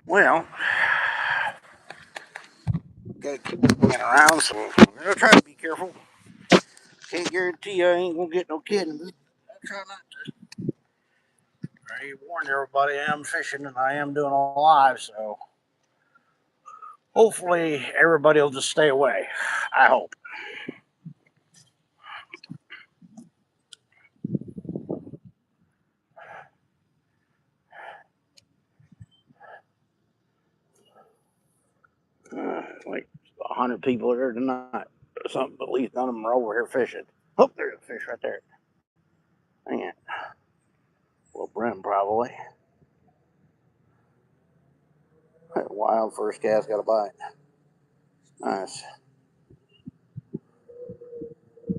Well, gotta keep looking around, so I'll try to be careful. Can't guarantee I ain't gonna get no kidding, but I'll try not to. I warned everybody I am fishing and I am doing a live, so hopefully everybody will just stay away. I hope. Like 100 people there tonight or something, but at least none of them are over here fishing. Oh, there's a fish right there. Dang it. Well, Brent probably. Wild first cast got a bite. Nice.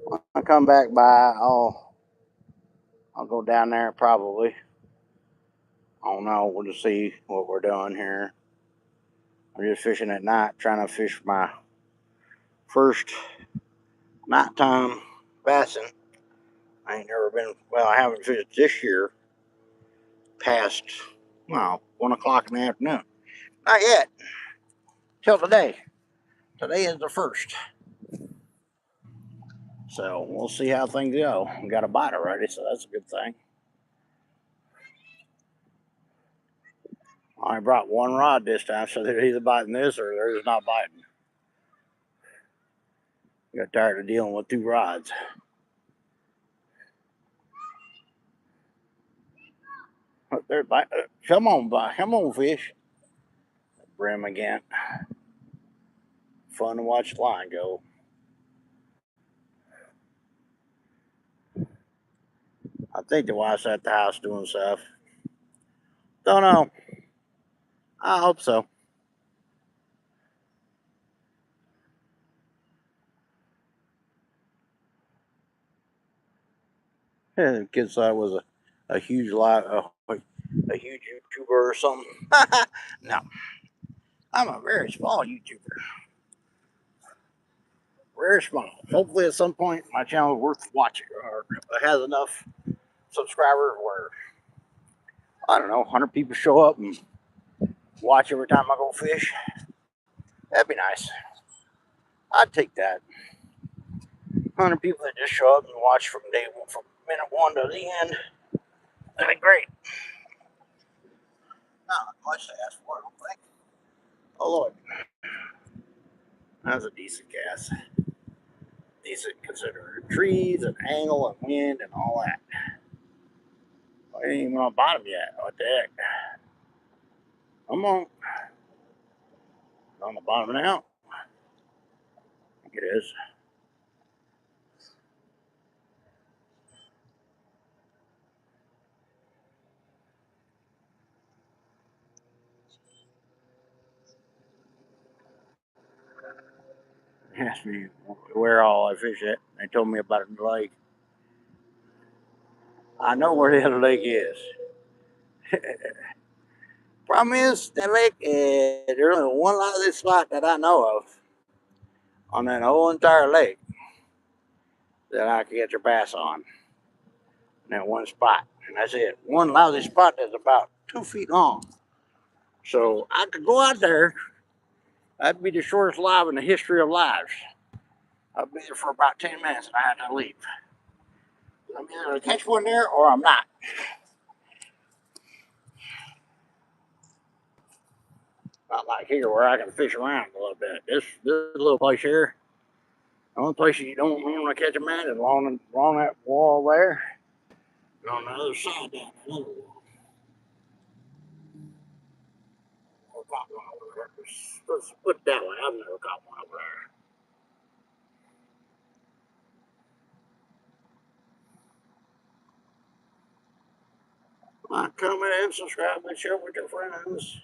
When I come back by, I'll go down there probably. I don't know. We'll just see what we're doing here. I'm just fishing at night, trying to fish my first nighttime bassin. I ain't never been, well, I haven't fished this year past, well, 1 o'clock in the afternoon. Not yet. Till today. Today is the first. So we'll see how things go. We got a bite already, so that's a good thing. I brought one rod this time, so they're either biting this or they're just not biting. Got tired of dealing with 2 rods. They're biting. Come on, fish. Brim again. Fun to watch the line go. I think the wife's at the house doing stuff. Don't know. I hope so. Yeah, the kids thought it was a huge lot, a huge YouTuber or something. No, I'm a very small YouTuber. Very small. Hopefully, at some point, my channel is worth watching or has enough subscribers where I don't know, 100 people show up and watch every time I go fish. That'd be nice. I'd take that. 100 people that just show up and watch from day one, from minute 1 to the end. That'd be great. Not much to ask for, I don't think. Oh Lord, that was a decent cast. Decent considering trees and angle and wind and all that. I ain't even on the bottom yet. What the heck? Come on. It's on the bottom now. I think it is. They asked me where all I fish at. They told me about the lake. I know where the other lake is. Problem is, that lake is there's only one likely spot that I know of on that whole entire lake that I can get your bass on. In that one spot. And that's it. One lousy spot that's about 2 feet long. So I could go out there. That'd be the shortest live in the history of lives. I'd be there for about 10 minutes and I had to leave. I'm either going to catch one there or I'm not. Not like here where I can fish around a little bit. This little place here, the only place you don't want to catch a man is along that wall there. And on the other side down that other wall. Or caught one over there. Let's put it that way. I've never caught one over there. Comment and subscribe and share with your friends.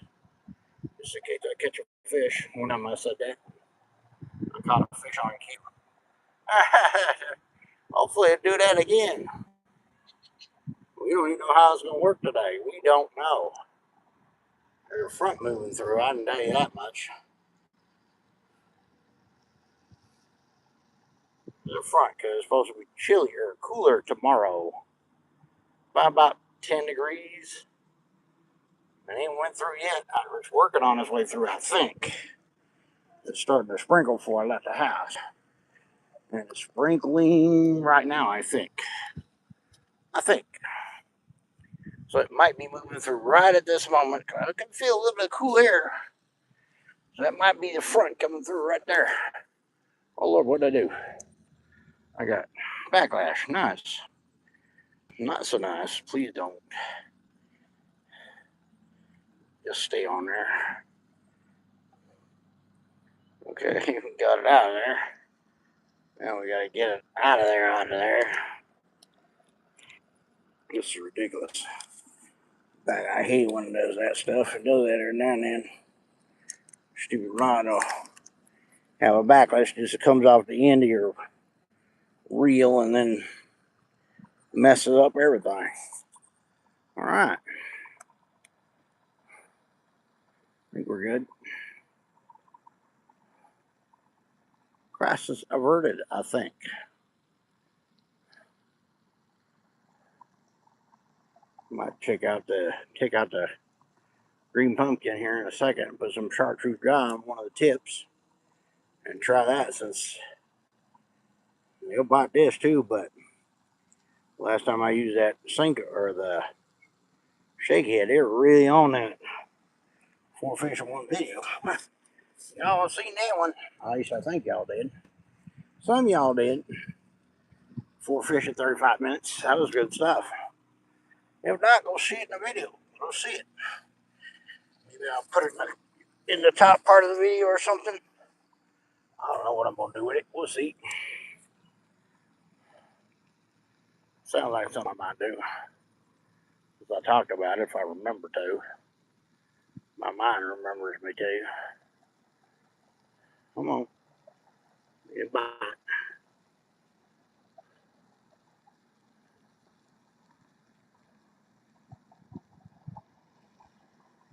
Just in case I catch a fish. One time I said that. I caught a fish on camera. Hopefully I do that again. We don't even know how it's going to work today. We don't know. There's a front moving through. I can tell you that much. There's a front because it's supposed to be chillier, cooler tomorrow. By about 10 degrees. And he went through yet. I was working on his way through, I think. It's starting to sprinkle before I left the house. And it's sprinkling right now, I think. So it might be moving through right at this moment. I can feel a little bit of cool air. So that might be the front coming through right there. Oh Lord, what did I do? I got backlash. Nice. Not so nice. Please don't. Just stay on there. Okay, got it out of there. Now we gotta get it out of there, onto there. This is ridiculous. I hate when it does that stuff. It does that every now and then. Stupid rod will have a backlash. Just comes off the end of your reel and then messes up everything. All right. I think we're good. Crisis averted, I think. Might take out the green pumpkin here in a second and put some chartreuse dye on one of the tips and try that, since he'll bite this too. But last time I used that sink or the shake head, they were really on that 4 fish in one video. Y'all seen that one? At least I think y'all did. Some of y'all did. 4 fish in 35 minutes. That was good stuff. If not, go see it in the video. Go see it. Maybe I'll put it in the top part of the video or something. I don't know what I'm going to do with it. We'll see. Sounds like something I might do. Because I talked about it if I remember to. My mind remembers me to. Come on. Get by.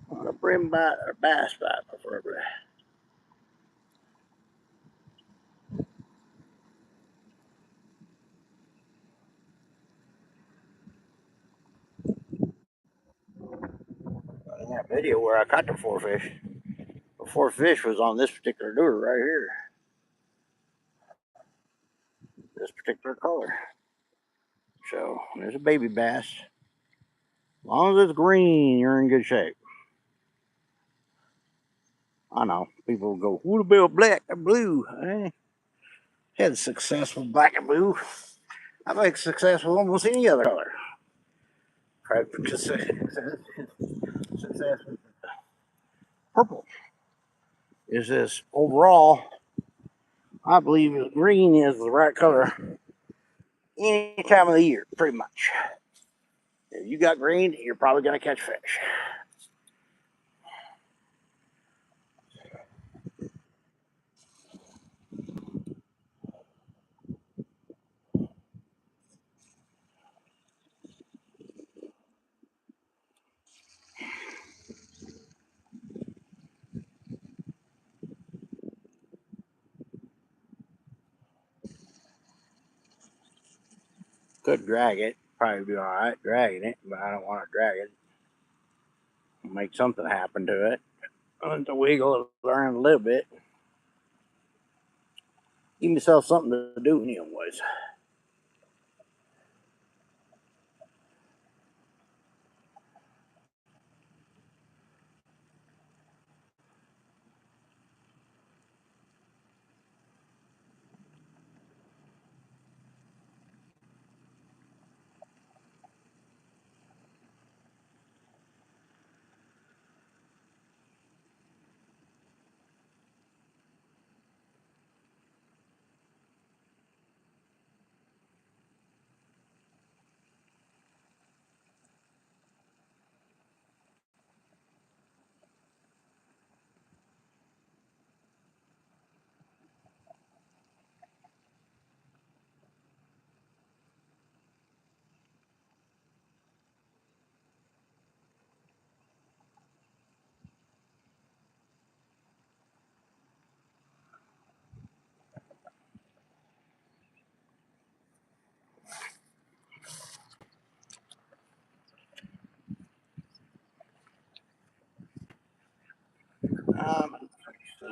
On a brim bite or bass bite, preferably. In that video where I caught the 4 fish, the 4 fish was on this particular lure right here. This particular color. So, there's a baby bass. As long as it's green, you're in good shape. I know. People go, what about black or blue? I had success with black and blue. I've had success with almost any other color. I've had success with purple. Is this overall, I believe green is the right color any time of the year, pretty much. If you got green, you're probably going to catch fish. Could drag it, probably be all right dragging it, but I don't want to drag it. Make something happen to it. I want to wiggle it around a little bit. Give myself something to do anyways.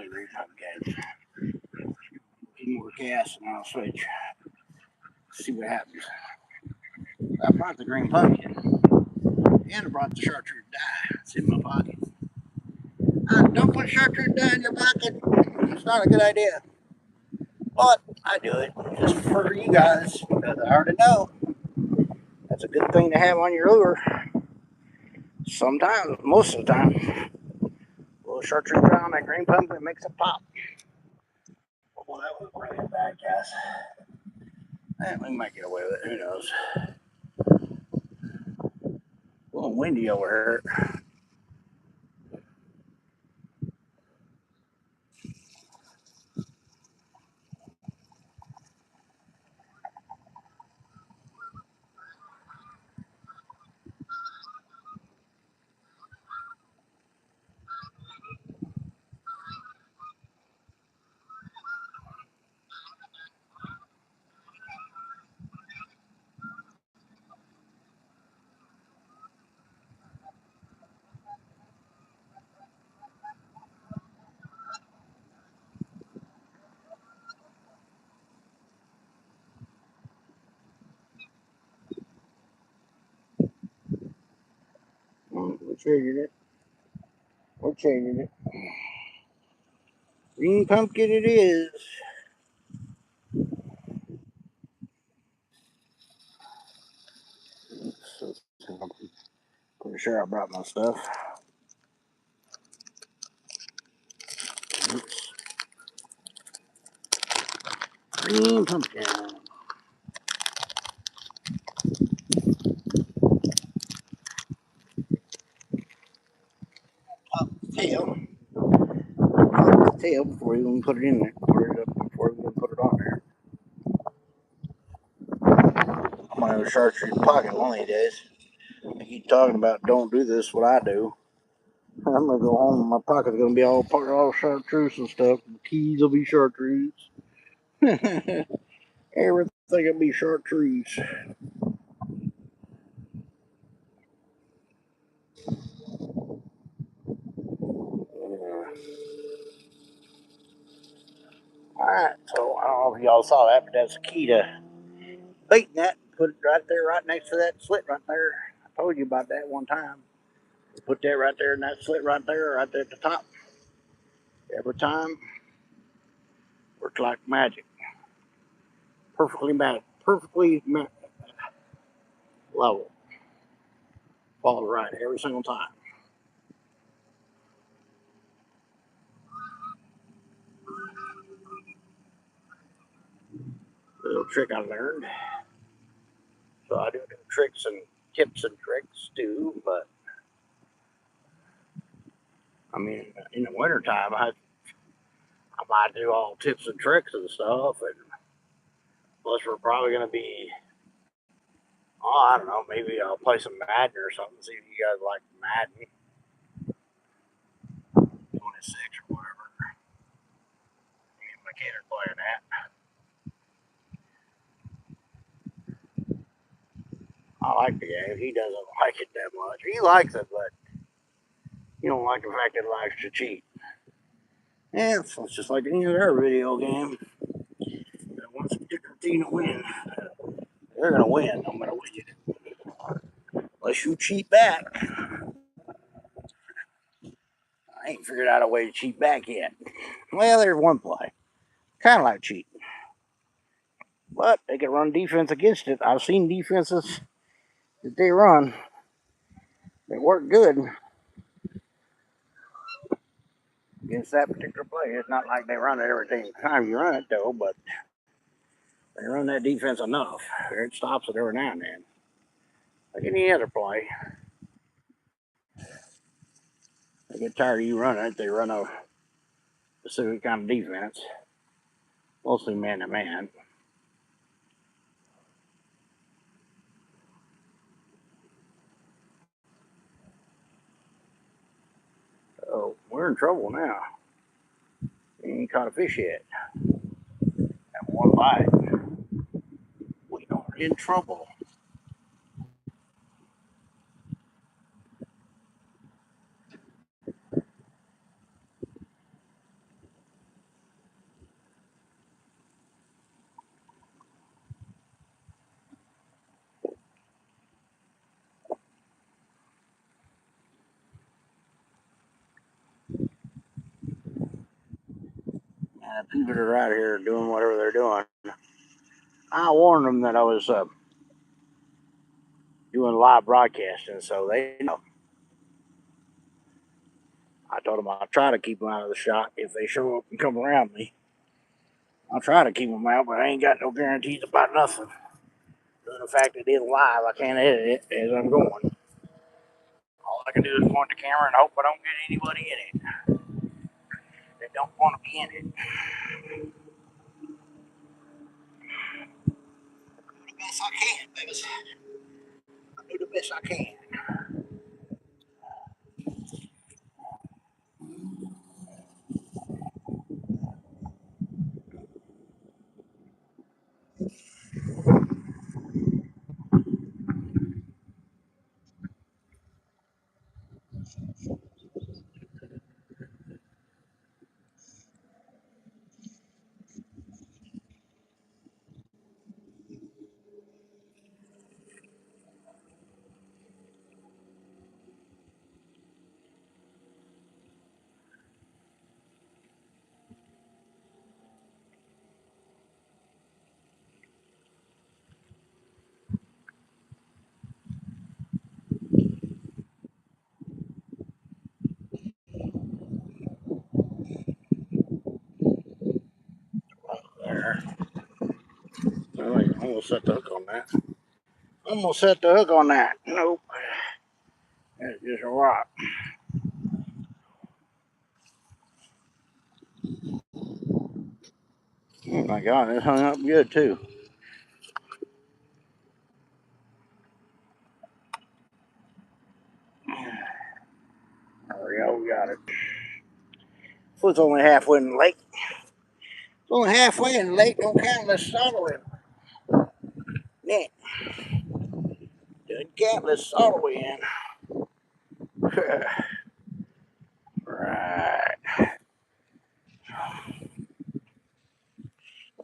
Green pump gauge. A few more casts and I'll switch. See what happens. I brought the green pumpkin and I brought the chartreuse dye. It's in my pocket. Don't put chartreuse dye in your pocket. It's not a good idea. But I do it just for you guys because I already know that's a good thing to have on your lure. Sometimes, most of the time, a little chartreuse dye on that green pumpkin makes it pop. Well, that was really bad, guys. We might get away with it. Who knows? A little windy over here. We're changing it. We're changing it. Green pumpkin it is. So, pretty sure I brought my stuff. Oops. Green pumpkin. Pop the tail. Pop the tail before you even put it in there. Before you even put it on there. I'm gonna have a chartreuse pocket one of these days. I keep talking about don't do this, what I do. I'm gonna go home and my pocket's gonna be all chartreuse and stuff. The keys will be chartreuse. Everything will be chartreuse. Alright, so I don't know if y'all saw that, but that's the key to baiting that. Put it right there, right next to that slit right there. I told you about that one time. Put that right there in that slit right there at the top. Every time, works like magic. Perfectly level. Fall right every single time. Little trick I learned. So I do tricks and tips and tricks too, but I mean, in the wintertime, I might do all tips and tricks and stuff, and plus we're probably going to be, oh, I don't know, maybe I'll play some Madden or something, see if you guys like Madden 26 or whatever. Me and my kid are playing that. I like the game. He doesn't like it that much. He likes it, but he don't like the fact that he likes to cheat. Yeah, it's just like any other video game. That wants a particular team to win. They're gonna win no matter what you do. Unless you cheat back. I ain't figured out a way to cheat back yet. Well, there's one play. Kind of like cheating. But they can run defense against it. I've seen defenses that they run. They work good against that particular play. It's not like they run it every time you run it, though, but they run that defense enough. It stops it every now and then. Like any other play. They get tired of you running it. They run a specific kind of defense. Mostly man to man. So we're in trouble now. We ain't caught a fish yet. That one bite. We are in trouble. people that are out here doing whatever they're doing. I warned them that I was doing live broadcasting, so they know. I told them I'll try to keep them out of the shot if they show up and come around me. I'll try to keep them out, but I ain't got no guarantees about nothing. The fact that it's live, I can't edit it as I'm going. All I can do is point the camera and hope I don't get anybody in it that don't want to be in it. I do the best I can, baby. I do the best I can. There. I'm gonna set the hook on that. I'm gonna set the hook on that. Nope. That's just a rock. Oh my god, it hung up good too. There we go, we got it. So it's only halfway in the lake. It's only halfway in the lake, don't count unless it's all the way in. Doesn't count unless it's all the way in. Right.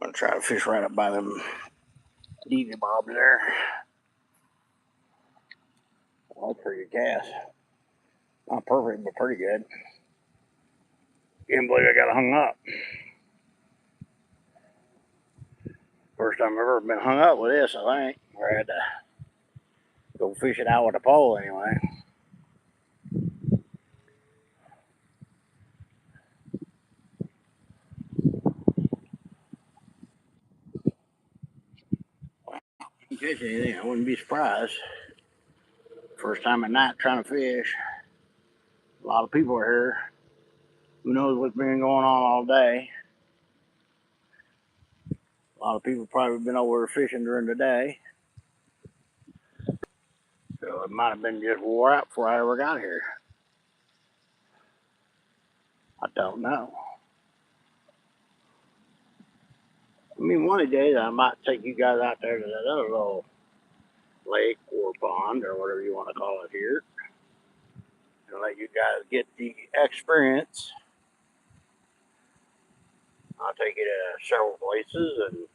I'm gonna try to fish right up by them deviant bobs there. Well, that's pretty good cast. Not perfect, but pretty good. Can't believe I got hung up. First time I've ever been hung up with this, I think. Where I had to go fish it out with a pole anyway. Didn't catch anything, I wouldn't be surprised. First time at night trying to fish. A lot of people are here. Who knows what's been going on all day. A lot of people probably been over fishing during the day. So it might have been just wore out before I ever got here. I don't know. I mean, one of the days I might take you guys out there to that other little lake or pond or whatever you want to call it here and let you guys get the experience. I'll take you to several places and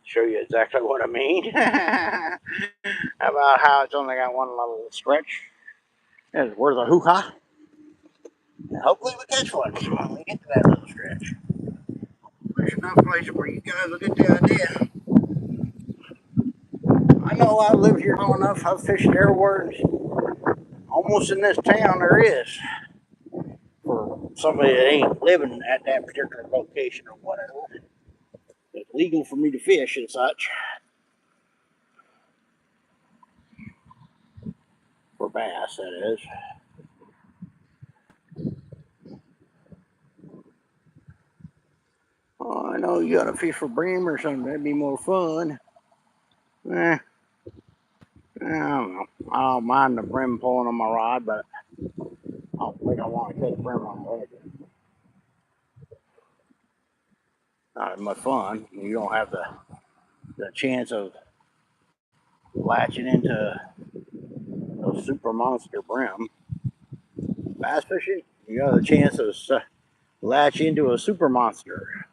show you exactly what I mean. About how it's only got one little stretch. It's worth a hoo-ha. Hopefully we catch one when we get to that little stretch. There's enough places where you guys will get the idea. I know I've lived here long enough. I've fished everywhere, almost in this town there is. For somebody that ain't living at that particular location or whatever. It's legal for me to fish and such. For bass, that is. Oh, I know you gotta fish for brim or something. That'd be more fun. I don't know. I don't mind the brim pulling on my rod, but I don't think I want to catch brim on the leg. Not as much fun. You don't have the chance of latching into a super monster brim. Bass fishing, you got the chance of latch into a super monster.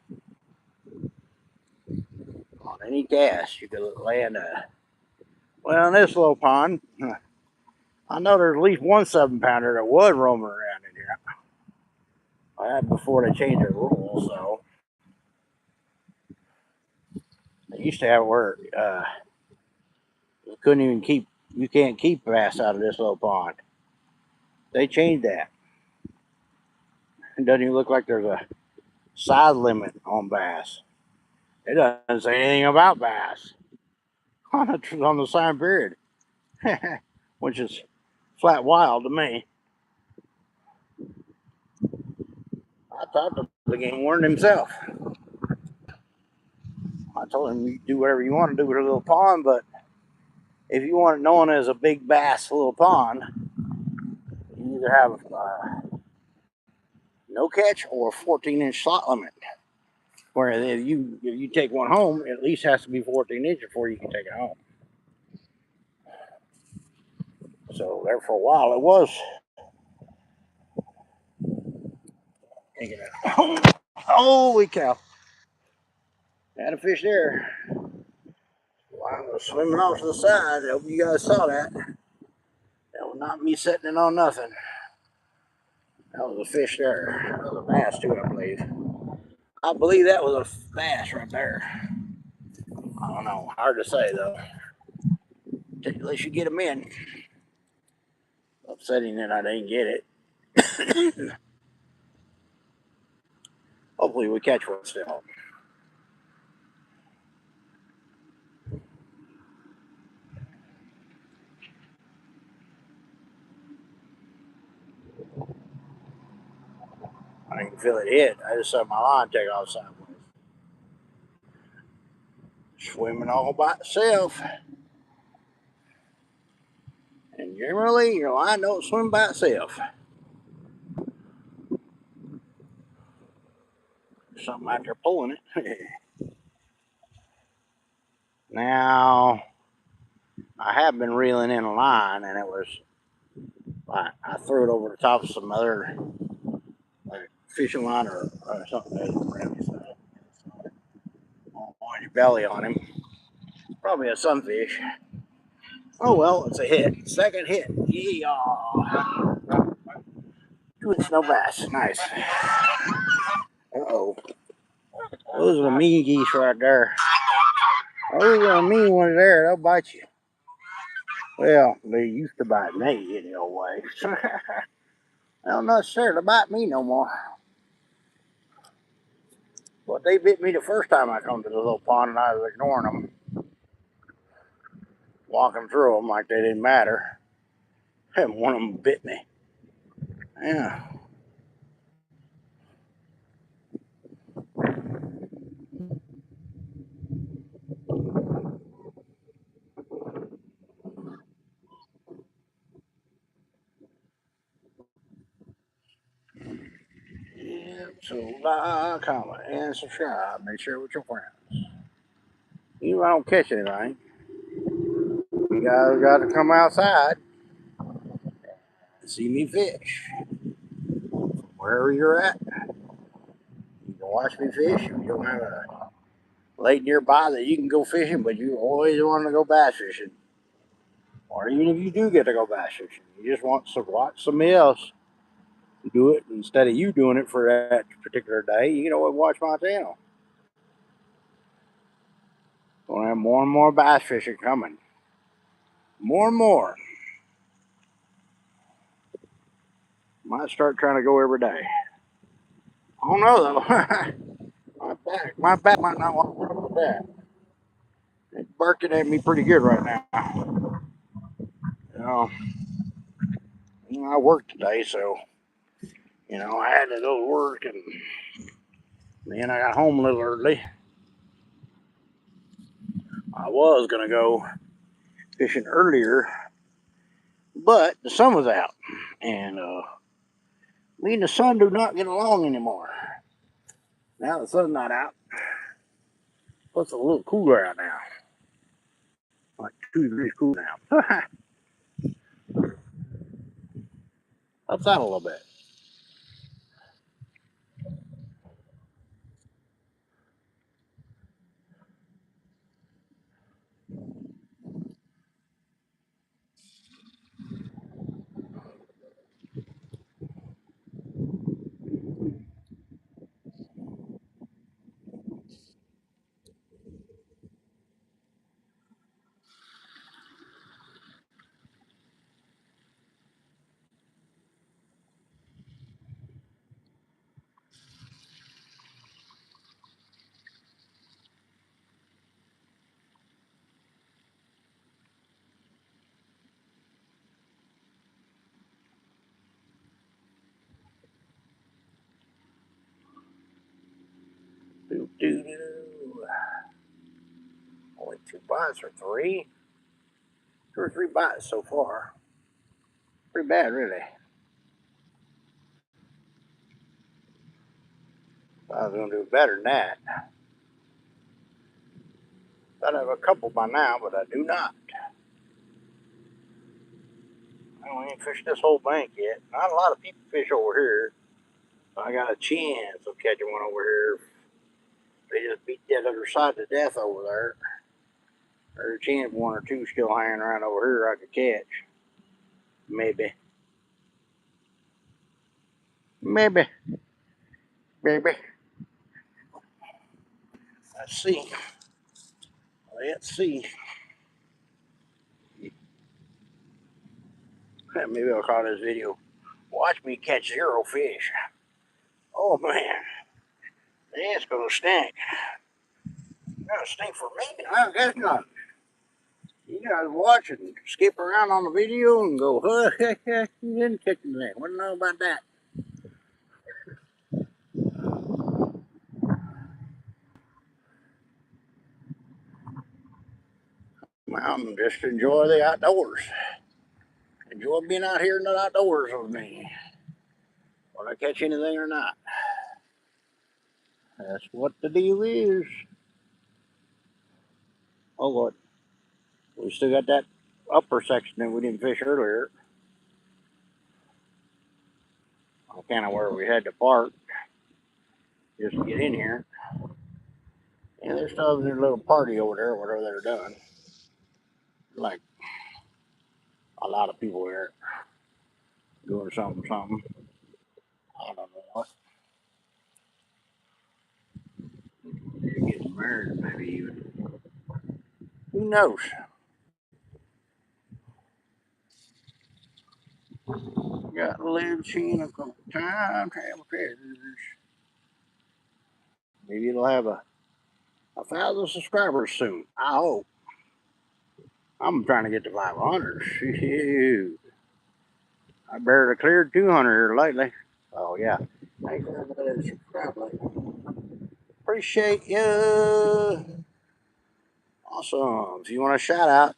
On any cast, you could land a. Well, in this little pond, I know there's at least one 7-pounder that was roaming around in here. I had before they changed their rules, so used to have where you couldn't even you can't keep bass out of this little pond. They changed that. It doesn't even look like there's a size limit on bass. It doesn't say anything about bass on the sign period, which is flat wild to me. I talked to the game warden himself. I told him you do whatever you want to do with a little pond, but if you want it known as a big bass little pond, you either have no catch or a 14-inch slot limit. Where if you take one home, it at least has to be 14 inches before you can take it home. So there for a while it was. Holy cow! Had a fish there. Well, I was swimming off to the side. I hope you guys saw that. That was not me setting it on nothing. That was a fish there. That was a bass too, I believe. I believe that was a bass right there. I don't know. Hard to say though. Unless you get them in. Upsetting that I didn't get it. Hopefully we catch one still. I can feel it hit. I just saw my line take off sideways. Swimming all by itself. And generally, your line don't swim by itself. Something out there pulling it. Now, I have been reeling in a line, and it was like I threw it over the top of some other like fishing line or something around his on your belly on him. Probably a sunfish. Oh well, it's a hit. Second hit. Yeah. 2-inch no bass. Nice. Uh-oh. Those are the mean geese right there. Those are the mean ones there. They'll bite you. Well, they used to bite me anyway. They don't necessarily bite me no more. But they bit me the first time I come to the little pond and I was ignoring them. Walking through them like they didn't matter. And one of them bit me. Yeah. So like, comment, and subscribe. Make sure with your friends. Even if I don't catch anything, you guys got to come outside and see me fish. Wherever you're at, you can watch me fish. You don't have a lake nearby that you can go fishing, but you always want to go bass fishing. Or even if you do get to go bass fishing, you just want to watch somebody else do it instead of you doing it for that particular day. You can always watch my channel. Gonna have more and more bass fishing coming. More and more. Might start trying to go every day. I don't know though. my back might not want to work with that. It's barking at me pretty good right now. I worked today, so I had to go to work, and then I got home a little early. I was gonna go fishing earlier, but the sun was out, and me and the sun do not get along anymore. Now the sun's not out. It's a little cooler out now, like 2 degrees cool now. Outside a little bit. Only 2 bites or 3? 2 or 3 bites so far. Pretty bad, really. I was going to do better than that. Thought I have a couple by now, but I do not. I don't even fish this whole bank yet. Not a lot of people fish over here. I got a chance of catching one over here. They just beat that other side to death over there. There's a chance 1 or 2 still hanging around over here I could catch. Maybe. Maybe. Maybe. Let's see. Let's see. Maybe I'll call this video, "Watch me catch 0 fish." Oh man, that's gonna stink. It's gonna stink for me. I guess not. You guys watch and skip around on the video and go, "Huh, you didn't catch anything. What do you know about that?" Well, just enjoy the outdoors. Enjoy being out here in the outdoors with me. Whether I catch anything or not. That's what the deal is. Oh, Lord. We still got that upper section that we didn't fish earlier. Kind of where we had to park just to get in here. And they're still having their little party over there, whatever they're doing. Like a lot of people here doing something. I don't know what. They're getting married, maybe even. Who knows? Got lived seen a couple times. Maybe it'll have a 1,000 subscribers soon. I hope. I'm trying to get to 500. Shoot. I barely cleared 200 here lately. Oh, yeah. Thanks for everybody that subscribed. Appreciate you. Awesome. If you want a shout out,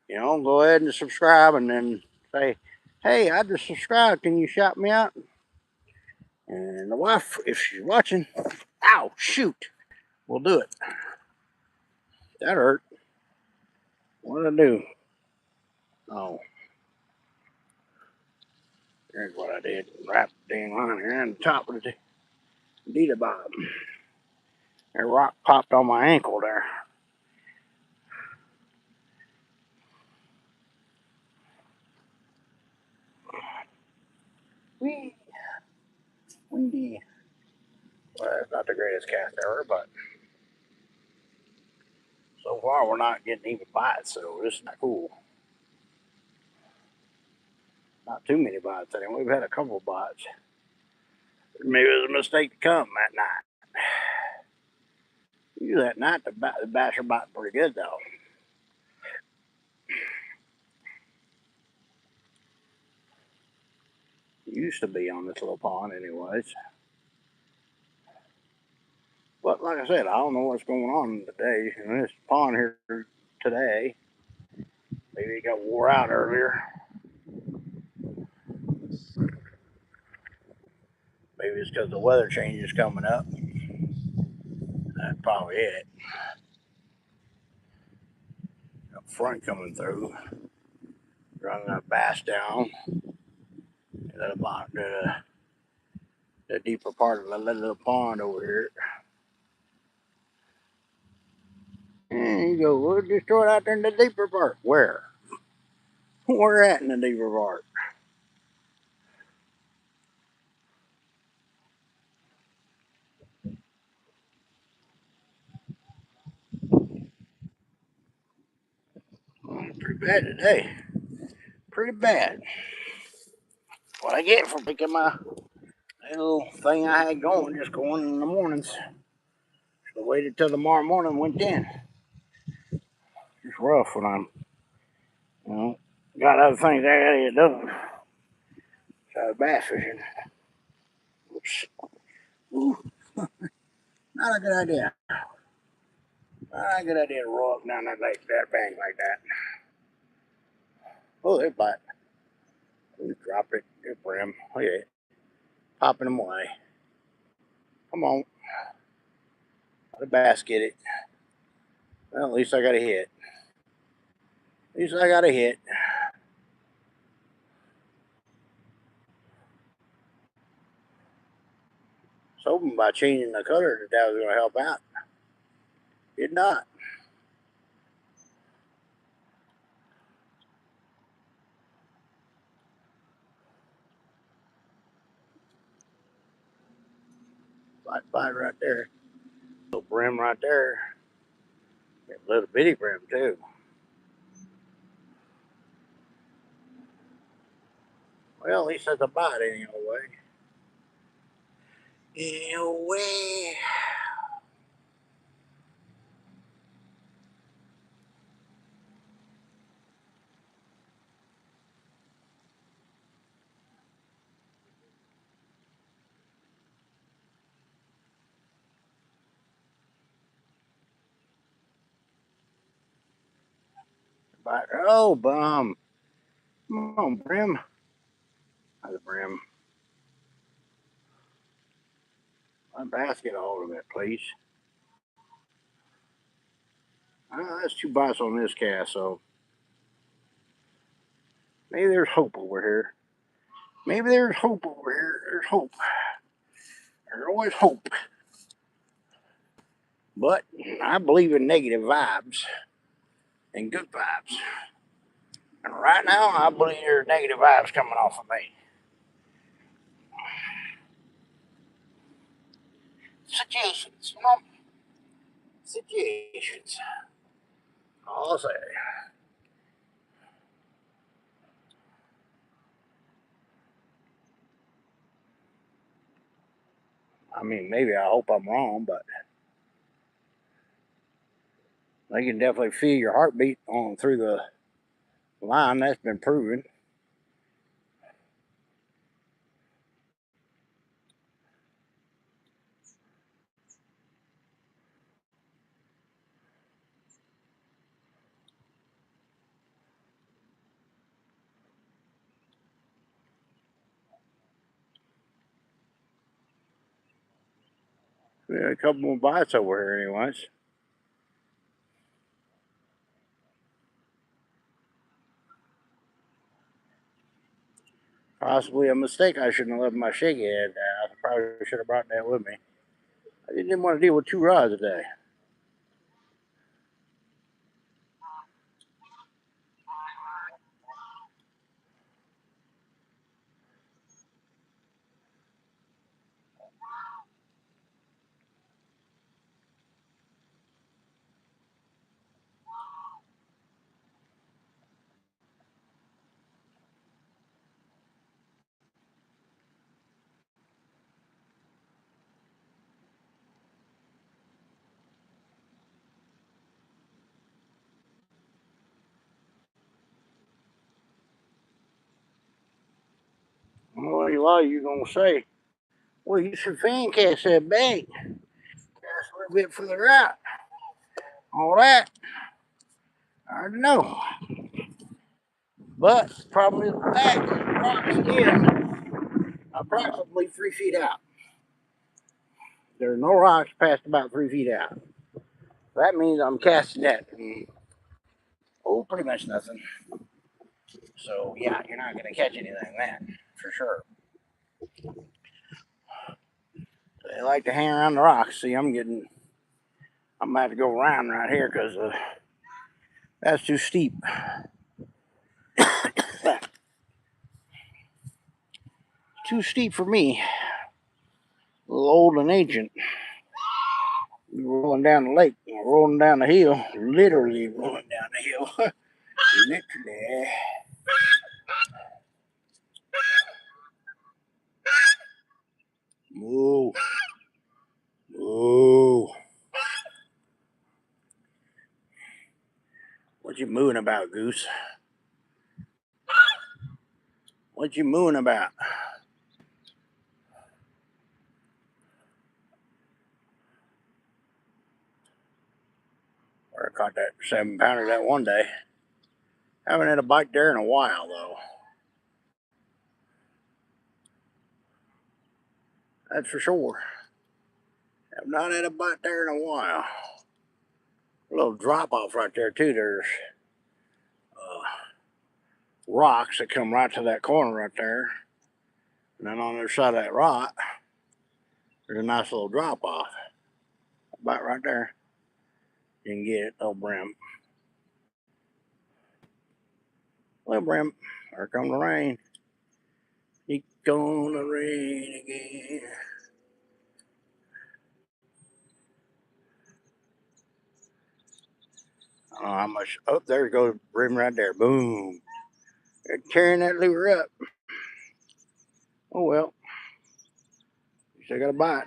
go ahead and subscribe and then say, "Hey, I just subscribed. Can you shout me out?" And the wife, if she's watching, ow, shoot, we'll do it. That hurt. What did I do? Oh, here's what I did. Wrap the dang line here on the top of the deed bottom. That rock popped on my ankle there. Wee. Well, that's not the greatest cast ever, but so far we're not getting even bites, so this is not cool. Not too many bites anyway. We've had a couple of bites. Maybe it was a mistake to come that night. Usually that night the bass are biting pretty good though. Used to be on this little pond anyways. But like I said, I don't know what's going on today. In this pond here today, maybe it got wore out earlier. Maybe it's because the weather change is coming up. That's probably it. Got front coming through, running that bass down. And about the deeper part of the little pond over here. And you go, we'll just throw it out there in the deeper part. Where? Where at in the deeper part? Pretty bad today. Pretty bad. What I get for picking my little thing I had going, just going in the mornings. Should have waited till tomorrow morning and went in. It's rough when I'm, got other things I gotta get done. So bass fishing. Oops. Ooh. Not a good idea. Not a good idea to roll up down that lake, that bank like that. Oh, they bite. You drop it, you brim. Oh yeah, popping them away. Come on, the basket it. Well, at least I got a hit. At least I got a hit. I was hoping by changing the color that was going to help out. Did not. Bite right there. Little brim right there. A little bitty brim too. Well, at least that's a bite anyway. Anyway. Bite. Oh, bum. Come on, brim. How's the brim? My basket a hold of it, please. That's 2 bites on this cast, so maybe there's hope over here. Maybe there's hope over here. There's hope. There's always hope. But I believe in negative vibes and good vibes. And right now, I believe there's negative vibes coming off of me. Situations, you know? Situations. I'll say. I mean, maybe I hope I'm wrong, but they can definitely feel your heartbeat on through the line. That's been proven. We had a couple more bites over here, anyways. Possibly a mistake. I shouldn't have left my shaky head. I probably should have brought that with me. I didn't want to deal with 2 rods today. Well, a lot of you gonna say, well, you should fan cast that bank. Cast a little bit further out. All that. I already know. But the problem is with that, the rocks is approximately 3 feet out. There are no rocks past about 3 feet out. That means I'm casting that. Oh, pretty much nothing. So yeah, you're not gonna catch anything then, for sure. They like to hang around the rocks. See, I'm about to go around right here because that's too steep. Too steep for me. A little old and ancient. Rolling down the lake, rolling down the hill, literally rolling down the hill. Literally. Moo. Moo. What you mooing about, Goose? What you mooing about? Where I caught that 7-pounder that one day. Haven't had a bite there in a while though. That's for sure. Have not had a bite there in a while. A little drop off right there too. There's rocks that come right to that corner right there. And then on the other side of that rock, there's a nice little drop off. About right there. You can get it, little brim. Little brim. Here comes the rain. It's gonna rain again. I don't know how much. Oh, there goes brim right there. Boom. They're tearing that lure up. Oh well. You still got a bite.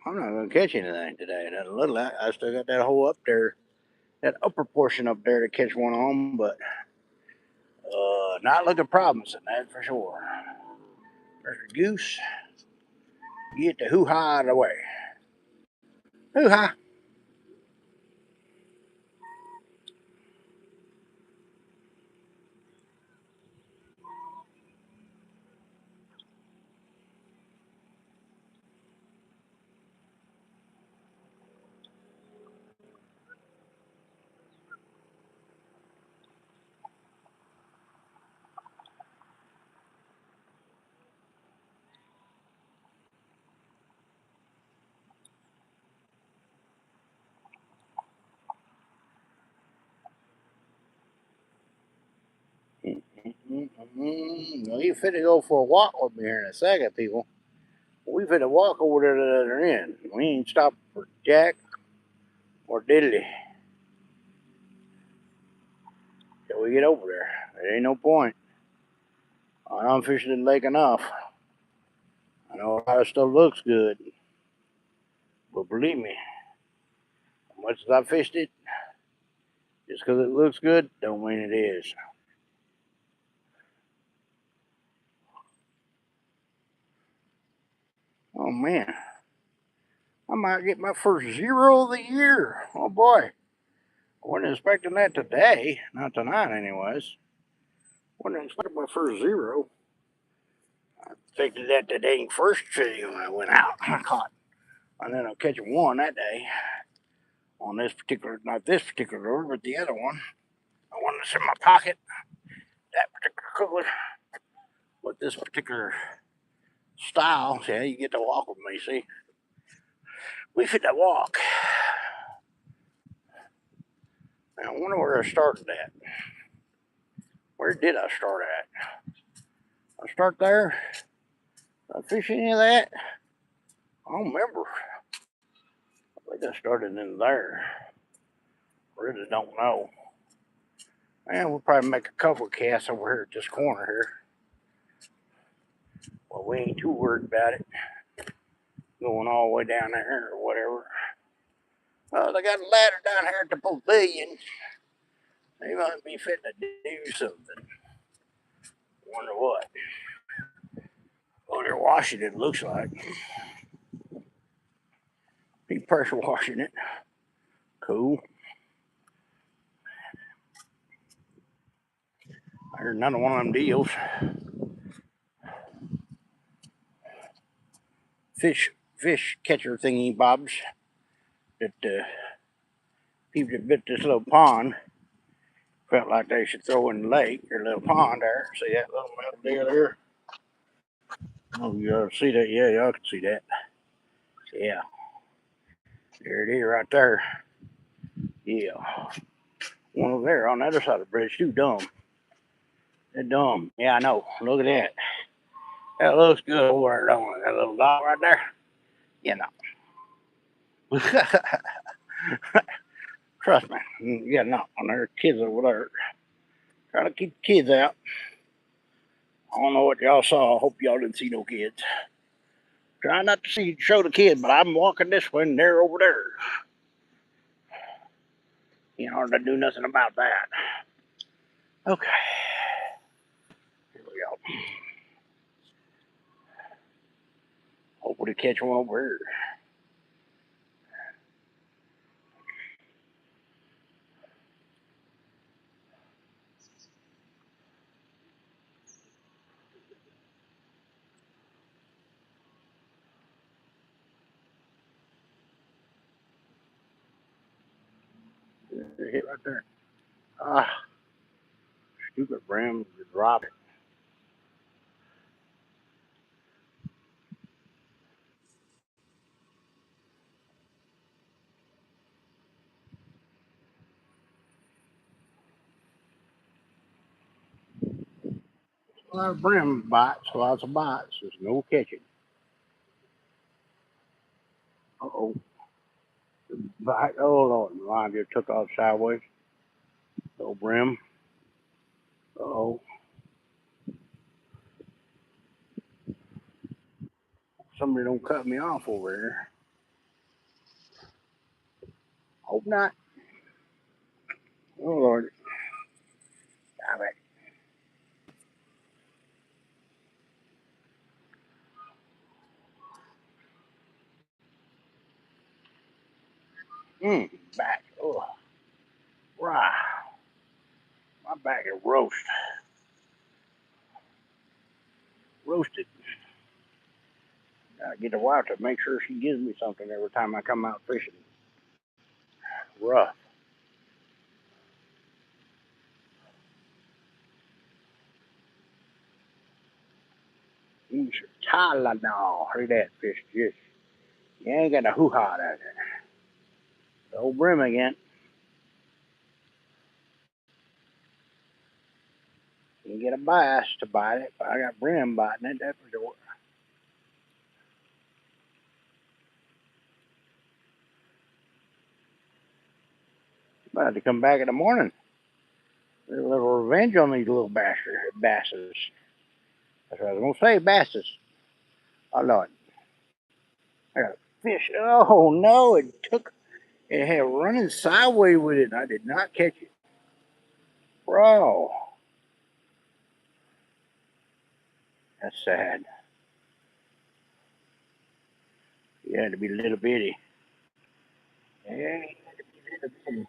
I'm not gonna catch anything today. That little, I still got that hole up there, that upper portion up there to catch one on, but not looking promising, that's for sure. There's a goose. Get the hoo-ha out of the way. Hoo-ha. Well, you finna go for a walk with me here in a second, people. We finna walk over there to the other end. We ain't stopping for Jack or Diddley till we get over there. There ain't no point. I'm fishing the lake enough. I know a lot of stuff looks good, but believe me, as much as I fished it, just because it looks good, don't mean it is. Oh man, I might get my first zero of the year. Oh boy, I wasn't expecting that today, not tonight, anyways. Wasn't expecting my first zero. I expected that the dang first video I went out. I caught, and then I'll catch one that day on this particular, not this particular lure, but the other one. I wanted to in my pocket. That particular cooler with this particular style. See, you get to walk with me. See, we fit that walk. Now, I wonder where I started at. Where did I start at? I start there. Did I fish any of that? I don't remember. I think I started in there. Really don't know. And we'll probably make a couple of casts over here at this corner here. Well, we ain't too worried about it. Going all the way down there or whatever. Oh, they got a ladder down here at the pavilion. They must be fitting to do something. Wonder what. Oh, they're washing it, looks like. Be pressure washing it. Cool. I heard another one of them deals. Fish catcher thingy bobs that people that bit this little pond felt like they should throw in the lake or little pond there. See that little metal deal there? Oh, you see that? Yeah, y'all can see that. Yeah. There it is right there. Yeah. One over there on the other side of the bridge too. Dumb. They're dumb. Yeah, I know. Look at that. That looks good over there, don't it? That little dot right there. You know. Trust me. Yeah, no. And there's kids over there. Trying to keep the kids out. I don't know what y'all saw. I hope y'all didn't see no kids. Try not to show the kids, but I'm walking this way and they're over there. You know, to do nothing about that. Okay. Here we go. Hopefully catch one over here. It hit right there. Ah, stupid brim, you drop it. A lot of brim bites, lots of bites. There's no catching. Uh-oh. Bite. Oh, Lord. The line just took off sideways. Little brim. Uh-oh. Somebody don't cut me off over here. Hope not. Oh, Lord. Damn it. Back. Oh, rah. My back is roasted. Gotta get the wife to make sure she gives me something every time I come out fishing. Rough. He's Tylenol. Look at that fish. Just, you ain't got a hoo-ha out of it. The old brim again. You get a bass to bite it, but I got brim biting it. That's for sure. About to come back in the morning. A little revenge on these little basses. That's what I was gonna say, basses. Oh Lord, I got a fish. Oh no, it had running sideways with it, and I did not catch it, bro. That's sad. You had to be little bitty. Yeah, you had to be little bitty.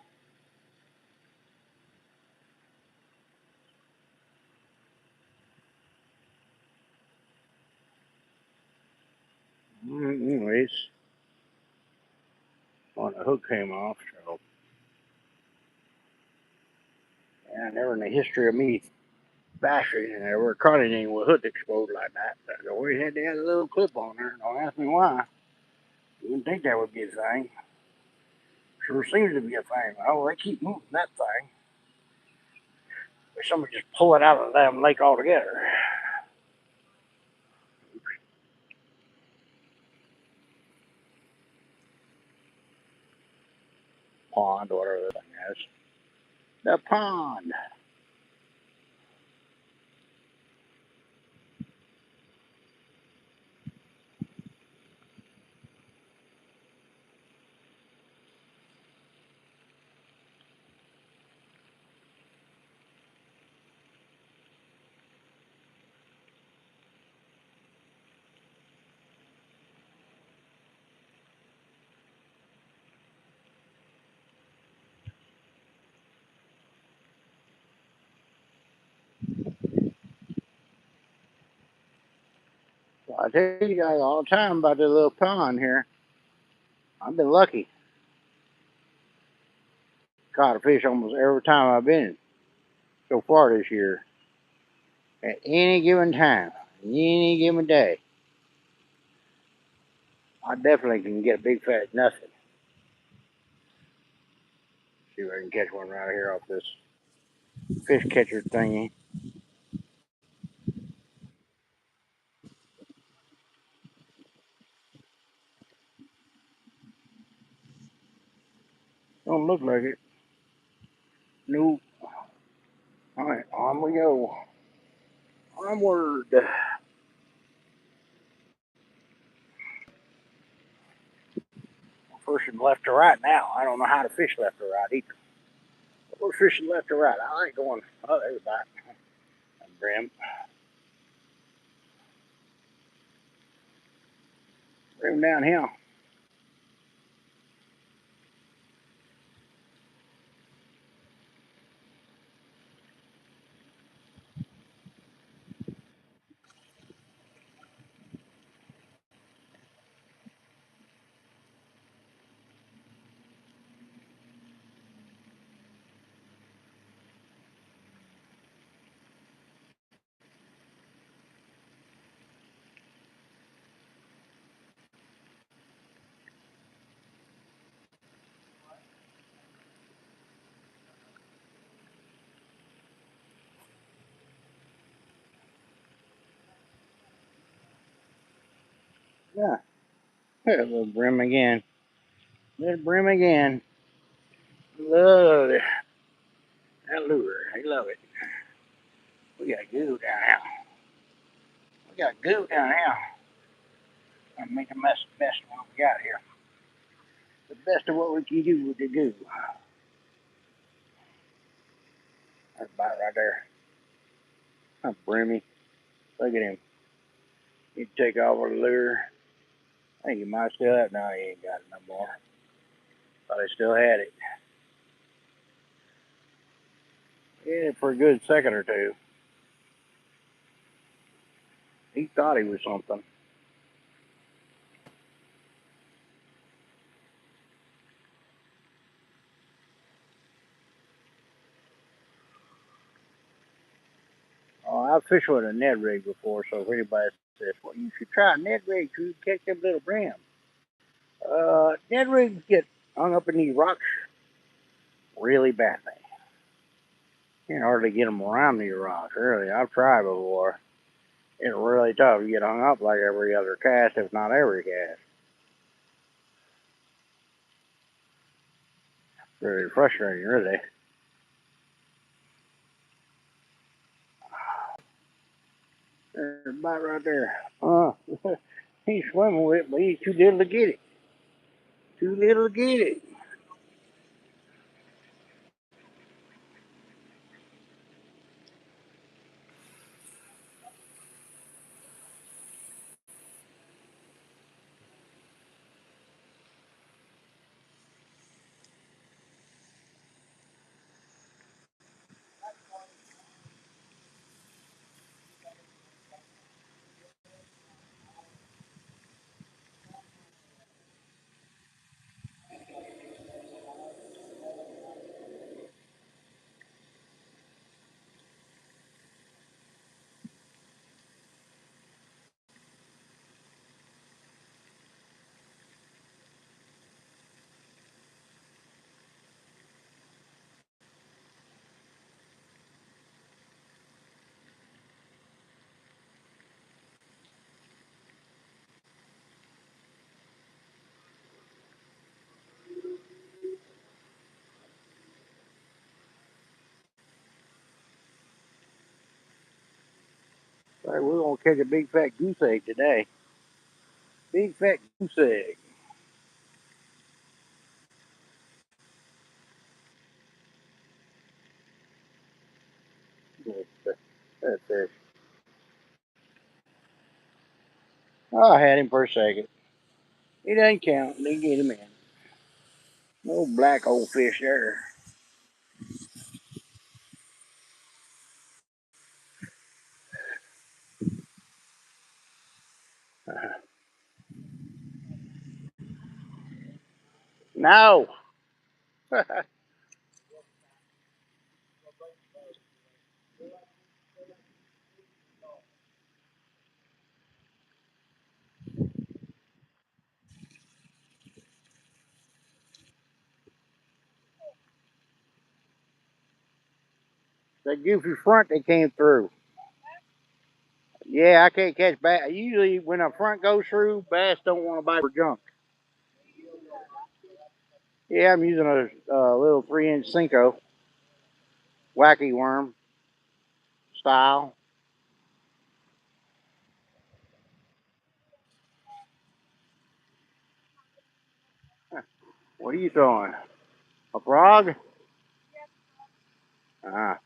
Anyways, when the hook came off, so yeah, never in the history of me bass fishing I ever caught anything with hook exposed like that. I always had to have a little clip on there. Don't ask me why. You wouldn't think that would be a thing. Sure seems to be a thing. Oh, they keep moving that thing. Or somebody just pull it out of the damn lake altogether. Pond, or whatever the thing is. The pond. So I tell you guys all the time about this little pond here. I've been lucky. Caught a fish almost every time I've been so far this year. At any given time, any given day, I definitely can get a big fat nothing. See if I can catch one right here off this fish catcher thingy. Don't look like it. Nope. All right, on we go. Onward. First and left to right now. I don't know how to fish left to right either. We're fishing left to right. I like going. Oh, there's a bite. Brim. Brim downhill. Yeah, little brim again. Little brim again. Love it. That lure. I love it. We got goo down here. We got goo down here. I'm making the best of what we got here. The best of what we can do with the goo. That's about right there. That's brimmy. Look at him. He'd take off with the lure. I think he might still have it. No, he ain't got it no more. Thought he still had it. Yeah, for a good second or two. He thought he was something. Oh, I've fished with a Ned rig before, so if anybody says, well, you should try a Ned rig so you can catch them little brim. Ned rigs get hung up in these rocks really badly. You can hardly get them around these rocks, really. I've tried before. It's really tough. You get hung up like every other cast, if not every cast. Really frustrating, really. There's a bite right there. He's swimming with it, but he's too little to get it. Too little to get it. Right, we're gonna catch a big fat goose egg today. Big fat goose egg. That fish. Oh, I had him for a second. He doesn't count. They get him in. No black old fish there. No. That goofy front that came through. Yeah, I can't catch bass. Usually, when a front goes through, bass don't want to bite for junk. Yeah, I'm using a little 3-inch Cinco, wacky worm style. What are you throwing? A frog? Ah.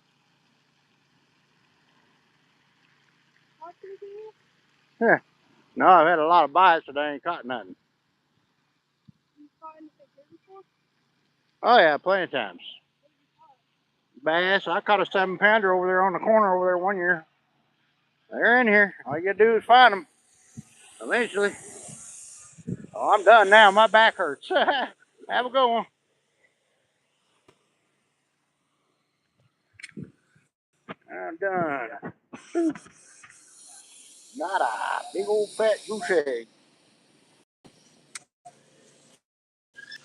Yeah. No, I've had a lot of bites, but I ain't caught nothing. Oh yeah, plenty of times. Bass. I caught a 7-pounder over there on the corner over there one year. They're in here. All you gotta do is find them. Eventually. Oh, I'm done now. My back hurts. Have a good one. I'm done. Not a big old fat goose egg.